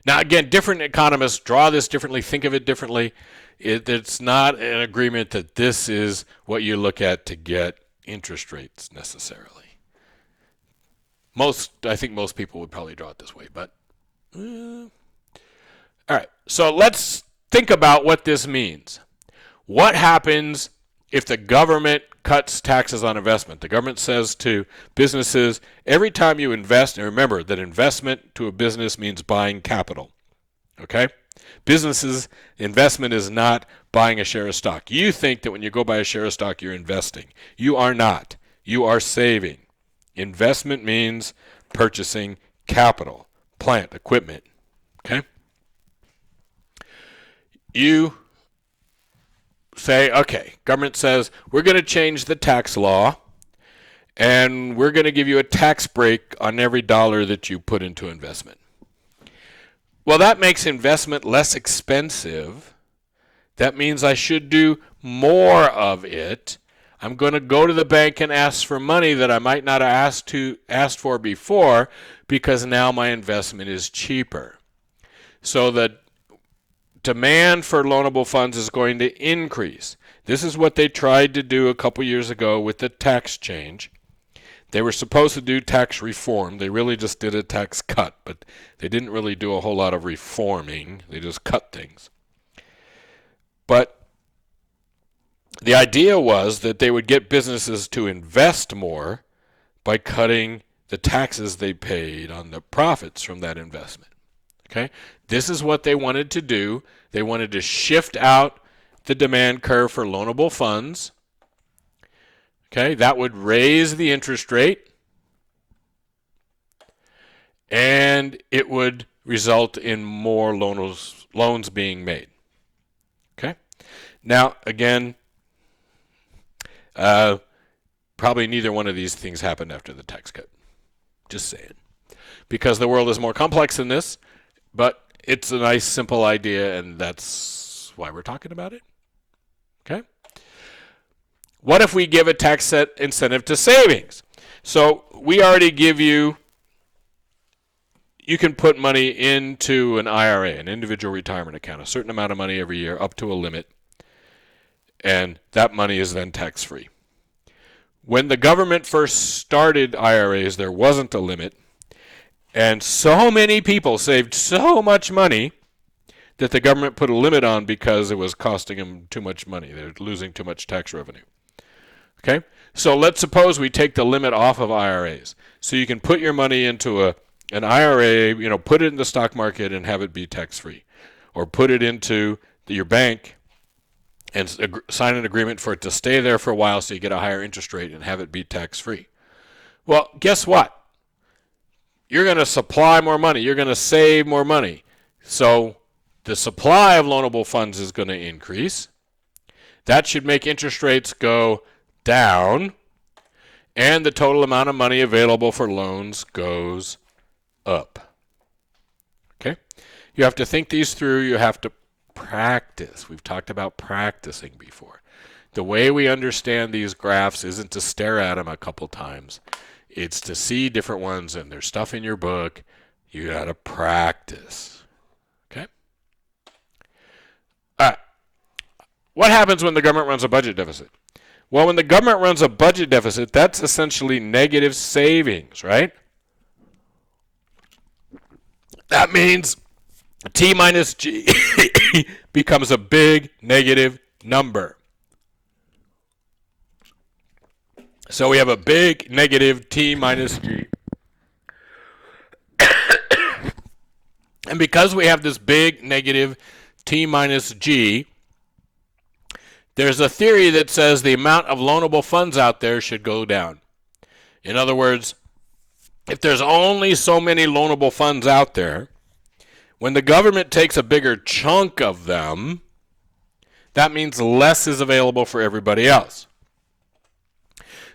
Now, again, different economists draw this differently, think of it differently. It's not an agreement that this is what you look at to get interest rates necessarily. I think most people would probably draw it this way, but all right. So let's think about what this means. What happens if the government cuts taxes on investment? The government says to businesses, every time you invest, and remember that investment to a business means buying capital. Okay? Businesses, investment is not buying a share of stock. You think that when you go buy a share of stock, you're investing. You are not. You are saving. Investment means purchasing capital, plant, equipment. Okay? You say, okay, government says, we're going to change the tax law, and we're going to give you a tax break on every dollar that you put into investment. Well, that makes investment less expensive. That means I should do more of it. I'm going to go to the bank and ask for money that I might not have asked for before because now my investment is cheaper. So the demand for loanable funds is going to increase. This is what they tried to do a couple years ago with the tax change. They were supposed to do tax reform. They really just did a tax cut, but they didn't really do a whole lot of reforming. They just cut things. But the idea was that they would get businesses to invest more by cutting the taxes they paid on the profits from that investment. Okay? This is what they wanted to do. They wanted to shift out the demand curve for loanable funds. Okay? That would raise the interest rate, and it would result in more loans being made. Okay? Now, again, probably neither one of these things happened after the tax cut. Just saying. Because the world is more complex than this, but it's a nice, simple idea, and that's why we're talking about it. Okay? What if we give a tax incentive to savings? So we already give you can put money into an IRA, an individual retirement account, a certain amount of money every year up to a limit, and that money is then tax-free. When the government first started IRAs, there wasn't a limit, and so many people saved so much money that the government put a limit on because it was costing them too much money. They're losing too much tax revenue. Okay? So let's suppose we take the limit off of IRAs. So you can put your money into an IRA, put it in the stock market and have it be tax-free. Or put it into your bank and sign an agreement for it to stay there for a while so you get a higher interest rate and have it be tax-free. Well, guess what? You're going to supply more money. You're going to save more money. So the supply of loanable funds is going to increase. That should make interest rates go down, and the total amount of money available for loans goes up. Okay? You have to think these through. You have to practice. We've talked about practicing before. The way we understand these graphs isn't to stare at them a couple times. It's to see different ones, and there's stuff in your book. You got to practice. Okay? All right. What happens when the government runs a budget deficit? Well, when the government runs a budget deficit, that's essentially negative savings, right? That means T minus G becomes a big negative number. So we have a big negative T minus G. And because we have this big negative T minus G, there's a theory that says the amount of loanable funds out there should go down. In other words, if there's only so many loanable funds out there, when the government takes a bigger chunk of them, that means less is available for everybody else.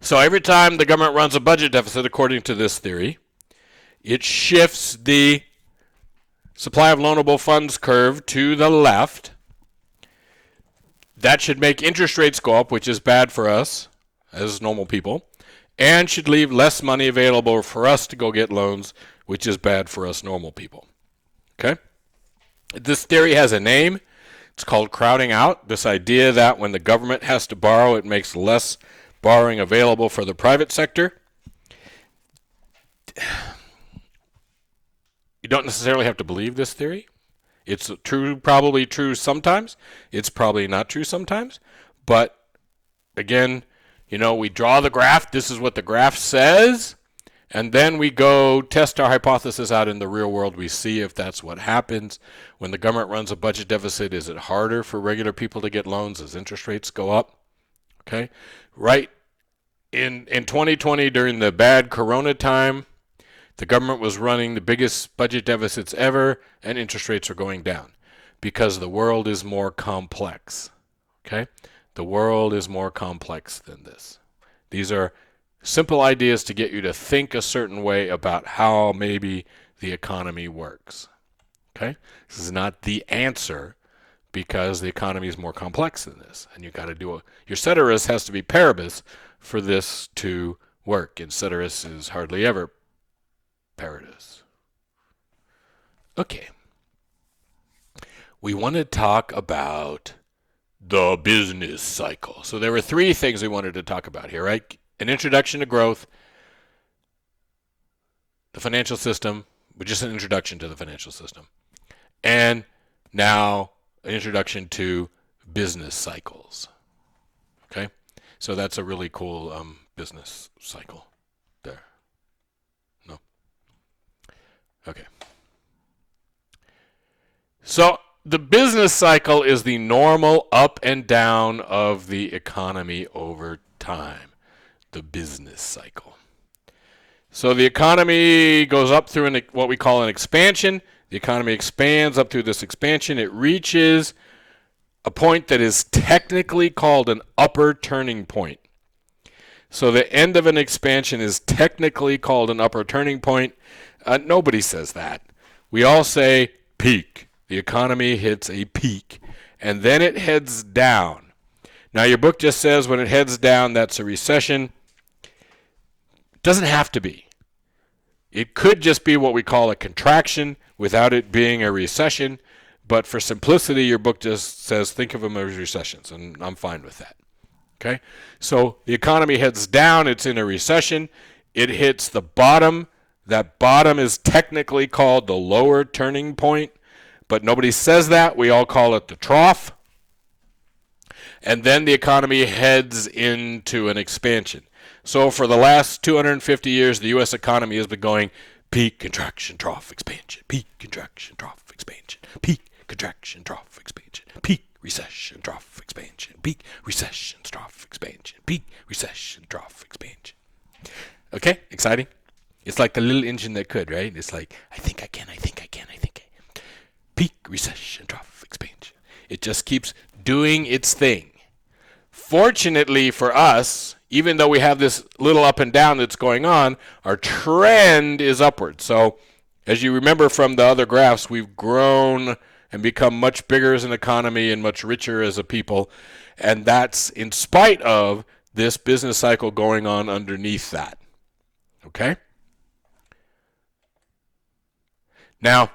So every time the government runs a budget deficit, according to this theory, it shifts the supply of loanable funds curve to the left. That should make interest rates go up, which is bad for us as normal people, and should leave less money available for us to go get loans, which is bad for us normal people. Okay? This theory has a name. It's called crowding out. This idea that when the government has to borrow, it makes less borrowing available for the private sector. You don't necessarily have to believe this theory. It's true, probably true sometimes. It's probably not true sometimes. But again, we draw the graph. This is what the graph says. And then we go test our hypothesis out in the real world. We see if that's what happens. When the government runs a budget deficit, is it harder for regular people to get loans as interest rates go up? Okay. Right in 2020, during the bad corona time, the government was running the biggest budget deficits ever, and interest rates are going down because the world is more complex. Okay? The world is more complex than this. These are simple ideas to get you to think a certain way about how maybe the economy works. Okay? This is not the answer because the economy is more complex than this. And you've got to do your ceteris has to be paribus for this to work. And ceteris is hardly ever paribus. Okay. We want to talk about the business cycle. So there were three things we wanted to talk about here, right? An introduction to growth, the financial system, but just an introduction to the financial system. And now an introduction to business cycles. Okay? So that's a really cool business cycle there. No? Okay. So the business cycle is the normal up and down of the economy over time. The business cycle. So the economy goes up through what we call an expansion. The economy expands up through this expansion. It reaches a point that is technically called an upper turning point. So the end of an expansion is technically called an upper turning point. Nobody says that. We all say peak. The economy hits a peak, and then it heads down. Now, your book just says when it heads down, that's a recession. It doesn't have to be. It could just be what we call a contraction without it being a recession. But for simplicity, your book just says think of them as recessions, and I'm fine with that. Okay? So the economy heads down. It's in a recession. It hits the bottom. That bottom is technically called the lower turning point. But nobody says that. We all call it the trough. And then the economy heads into an expansion. So for the last 250 years, the U.S. economy has been going peak, contraction, trough, expansion, peak, contraction, trough, expansion, peak, contraction, trough, expansion, peak, recession, trough, expansion, peak, recession, trough, expansion, peak, recession, trough, expansion. Okay, exciting? It's like the little engine that could, right? It's like, I think I can, I think I can, I think I can. Peak, recession, trough, expansion. It just keeps doing its thing. Fortunately for us, even though we have this little up and down that's going on, our trend is upward. So as you remember from the other graphs, we've grown and become much bigger as an economy and much richer as a people. And that's in spite of this business cycle going on underneath that. Okay? Now,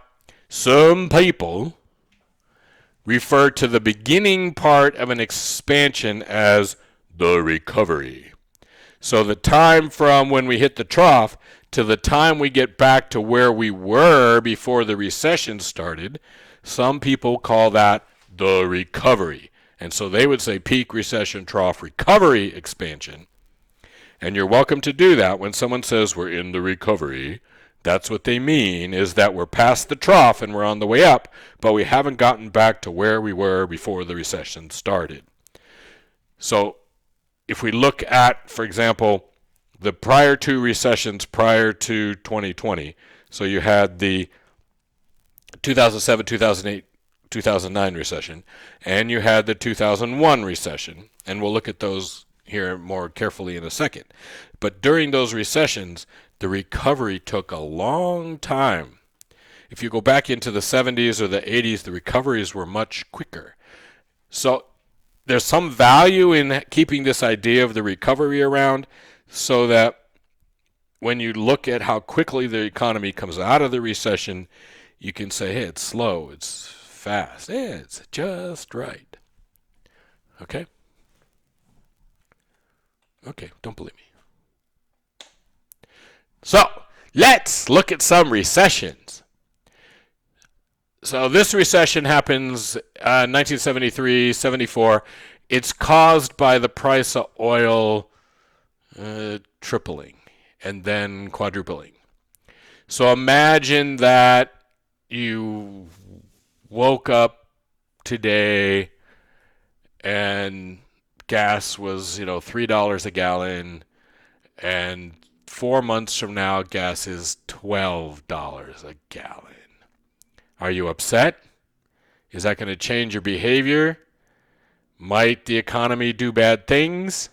some people refer to the beginning part of an expansion as the recovery. So the time from when we hit the trough to the time we get back to where we were before the recession started, some people call that the recovery. And so they would say peak, recession, trough, recovery, expansion. And you're welcome to do that when someone says we're in the recovery. That's what they mean, is that we're past the trough and we're on the way up, but we haven't gotten back to where we were before the recession started. So if we look at, for example, the prior two recessions prior to 2020, so you had the 2007, 2008, 2009 recession, and you had the 2001 recession, and we'll look at those here more carefully in a second. But during those recessions, the recovery took a long time. If you go back into the 70s or the 80s, the recoveries were much quicker. So there's some value in keeping this idea of the recovery around so that when you look at how quickly the economy comes out of the recession, you can say, hey, it's slow, it's fast. It's just right. Okay? Okay, don't believe me. So, let's look at some recessions. So this recession happens 1973, 74. It's caused by the price of oil tripling and then quadrupling. So imagine that you woke up today and gas was, $3 a gallon, and 4 months from now gas is $12 a gallon. Are you upset? Is that going to change your behavior? Might the economy do bad things?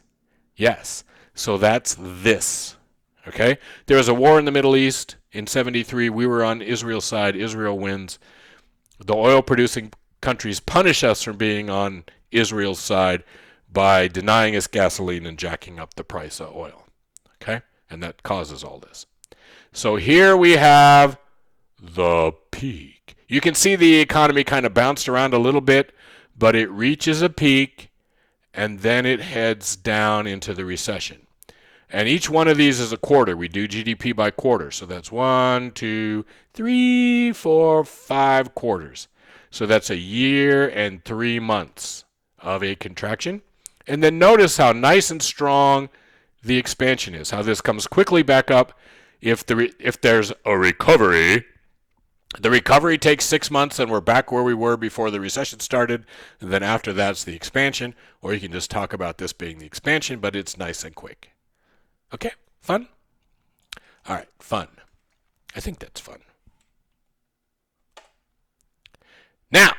Yes. So that's this. Okay? There was a war in the Middle East in 73. We were on Israel's side. Israel wins. The oil-producing countries punish us for being on Israel's side by denying us gasoline and jacking up the price of oil. Okay? And that causes all this. So here we have the peak. You can see the economy kind of bounced around a little bit, but it reaches a peak and then it heads down into the recession. And each one of these is a quarter. We do GDP by quarter. So that's 1, 2, 3, 4, 5 quarters. So that's a year and 3 months of a contraction. And then notice how nice and strong the expansion is, how this comes quickly back up. If there's a recovery, the recovery takes 6 months and we're back where we were before the recession started. And then after that's the expansion. Or you can just talk about this being the expansion, but it's nice and quick. Okay, fun? All right, fun. I think that's fun. Now,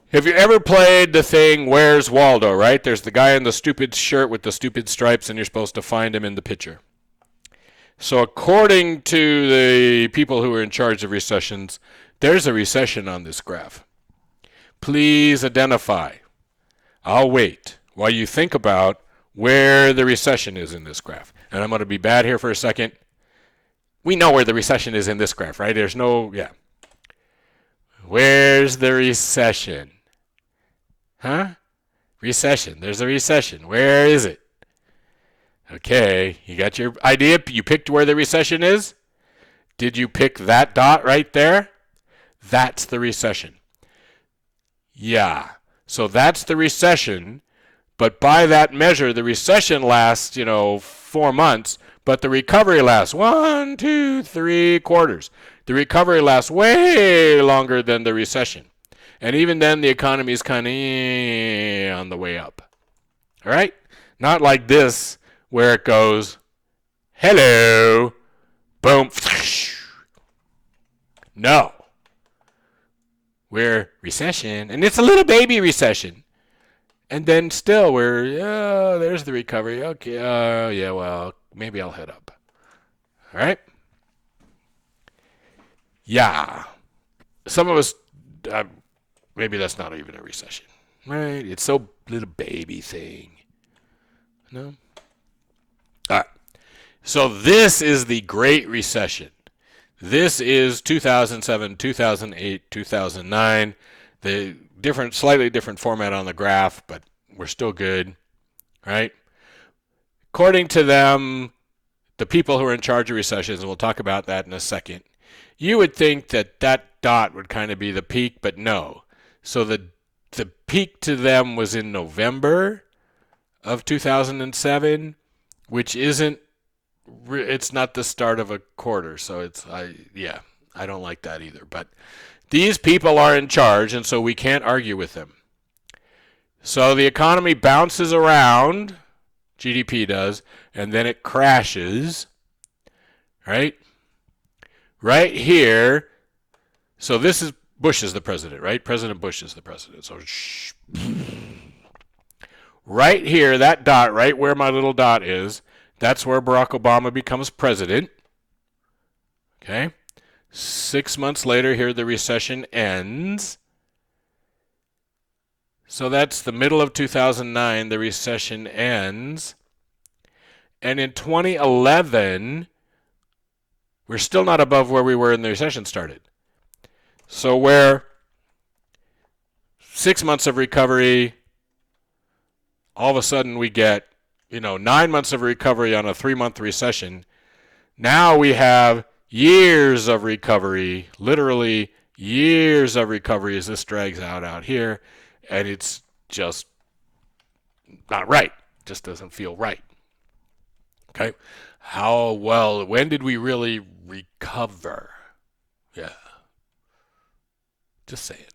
have you ever played the thing, Where's Waldo, right? There's the guy in the stupid shirt with the stupid stripes, and you're supposed to find him in the picture. So according to the people who are in charge of recessions, there's a recession on this graph. Please identify. I'll wait while you think about where the recession is in this graph. And I'm going to be bad here for a second. We know where the recession is in this graph, right? There's no, yeah. Where's the recession? Huh? Recession. There's a recession. Where is it? Okay, you got your idea? You picked where the recession is? Did you pick that dot right there? That's the recession. Yeah. So that's the recession. But by that measure, the recession lasts, 4 months, but the recovery lasts 1, 2, 3 quarters. The recovery lasts way longer than the recession. And even then, the economy is kind of on the way up. All right? Not like this, where it goes, hello, boom, no. We're recession, and it's a little baby recession. And then still there's the recovery. Okay, yeah, well, maybe I'll head up. All right? Yeah. Some of us, maybe that's not even a recession. Right? It's so little baby thing. No? All right. So this is the Great Recession. This is 2007, 2008, 2009. The slightly different format on the graph, but we're still good, right? According to them, the people who are in charge of recessions, and we'll talk about that in a second, you would think that dot would kind of be the peak, but no. So the peak to them was in November of 2007, which it's not the start of a quarter, so I don't like that either, but these people are in charge, and so we can't argue with them. So the economy bounces around, GDP does, and then it crashes, right? Right here. So this is Bush is the president, right? President Bush is the president. So right here, that dot, right where my little dot is, that's where Barack Obama becomes president. Okay? 6 months later, here the recession ends. So that's the middle of 2009, the recession ends. And in 2011, we're still not above where we were when the recession started. So where 6 months of recovery. All of a sudden we get, 9 months of recovery on a 3-month recession. Now we have years of recovery, literally years of recovery as this drags out here, and it's just not right. It just doesn't feel right. Okay? When did we really recover? Yeah. Just say it.